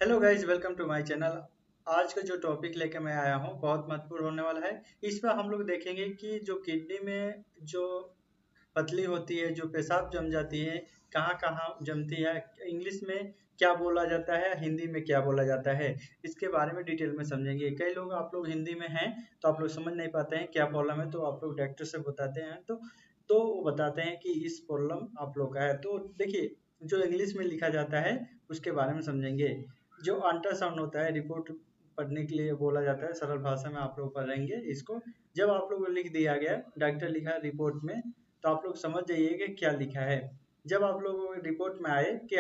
Hello guys, welcome to my channel. आज का जो टॉपिक लेके मैं आया हूँ बहुत महत्वपूर्ण होने वाला है। इस पर हम लोग देखेंगे कि जो किडनी में जो पतली होती है, जो पेशाब जम जाती है, कहाँ कहाँ जमती है, इंग्लिश में क्या बोला जाता है, हिंदी में क्या बोला जाता है, इसके बारे में डिटेल में समझेंगे। कई लोग आप लोग हिंदी में हैं तो आप लोग समझ नहीं पाते हैं क्या प्रॉब्लम है, तो आप लोग डॉक्टर से बताते हैं तो वो बताते हैं कि इस प्रॉब्लम आप लोग का है। तो देखिए, जो इंग्लिश में लिखा जाता है उसके बारे में समझेंगे। जो अल्ट्रासाउंड होता है, रिपोर्ट पढ़ने के लिए बोला जाता है, सरल भाषा में आप लोग पढ़ेंगे इसको। जब आप लोग को लिख दिया गया, डॉक्टर लिखा रिपोर्ट में, तो आप लोग समझ जाइए कि क्या लिखा है। जब आप लोग रिपोर्ट में आए कि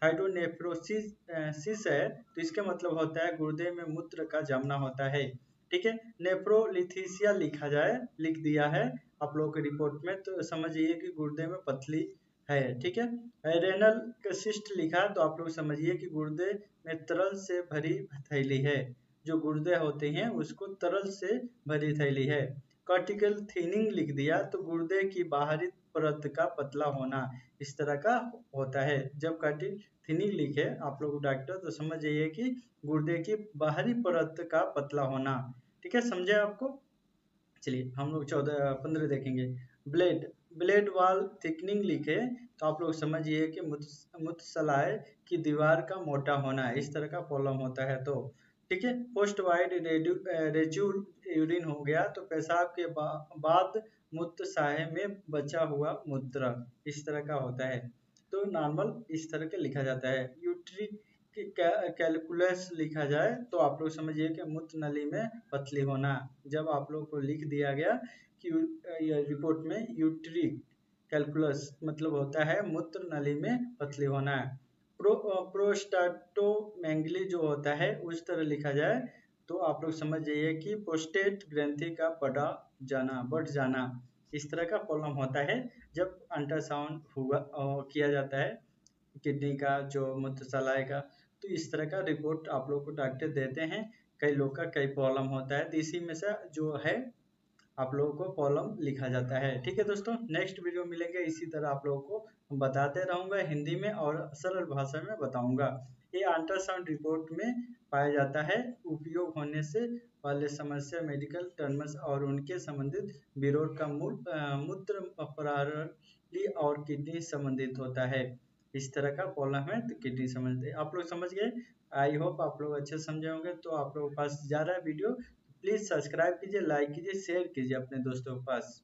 हाइड्रोनेफ्रोसिस सिस है, तो इसका मतलब होता है गुर्दे में मूत्र का जमना होता है। ठीक है, नेफ्रोलिथीसिया लिखा जाए, लिख दिया है आप लोगों के रिपोर्ट में, तो समझिए कि गुर्दे में पथली है। ठीक है, रेनल सिस्ट लिखा तो आप लोग समझिए कि गुर्दे में तरल से भरी थैली है। जो गुर्दे होते हैं उसको तरल से भरी थैली है। कॉर्टिकल थिनिंग लिख दिया तो गुर्दे की बाहरी परत का पतला होना, इस तरह का होता है। जब कॉर्टिकल थिनिंग लिखे आप लोग डॉक्टर, तो समझ जाइए कि गुर्दे की बाहरी परत का पतला होना। ठीक है, समझे आपको। चलिए हम लोग 14 15 देखेंगे। ब्लेड ब्लेड वाल थिकनिंग लिखे तो आप लोग समझिए कि मुतसलाय की दीवार का मोटा होना, इस तरह का प्रॉब्लम होता है तो। ठीक है, पोस्ट वाइड रेज्यूल यूरिन हो गया तो पेशाब के बाद मूत्रसाय में बचा हुआ मूत्र, इस तरह का होता है। तो नॉर्मल इस तरह के लिखा जाता है। यूट्री कैलकुलस लिखा जाए तो आप लोग समझिए कि मूत्र नली में पतली होना। जब आप लोग को लिख दिया गया कि रिपोर्ट में यूट्री कैलकुलस मतलब होता है मूत्र नली में पतली होना है। प्रोस्टाटोमेंगली जो होता है उस तरह लिखा जाए तो आप लोग समझ जाइए कि प्रोस्टेट ग्रंथि का बढ़ जाना, इस तरह का प्रॉब्लम होता है। जब अल्ट्रासाउंड हुआ किया जाता है किडनी का, जो मूत्रशलाय का, तो इस तरह का रिपोर्ट आप लोग को डॉक्टर देते हैं। कई लोग का कई प्रॉब्लम होता है, तो इसी में से जो है आप लोगों को प्रॉब्लम लिखा जाता है। ठीक है दोस्तों, नेक्स्ट वीडियो मिलेंगे, इसी तरह आप लोगों को बताते रहूंगा हिंदी में और सरल भाषा में बताऊंगा। ये अल्ट्रासाउंड रिपोर्ट में पाया जाता है। उपयोग होने से पहले समस्या मेडिकल टर्म्स और उनके संबंधित विरोध का मूत्र प्रणाली और किडनी संबंधित होता है। इस तरह का प्रॉब्लम है तो किडनी समझते आप लोग समझ गए। आई होप आप लोग अच्छे समझे होंगे। तो आप लोगों के पास जा रहा है वीडियो, प्लीज़ सब्सक्राइब कीजिए, लाइक कीजिए, शेयर कीजिए अपने दोस्तों के पास।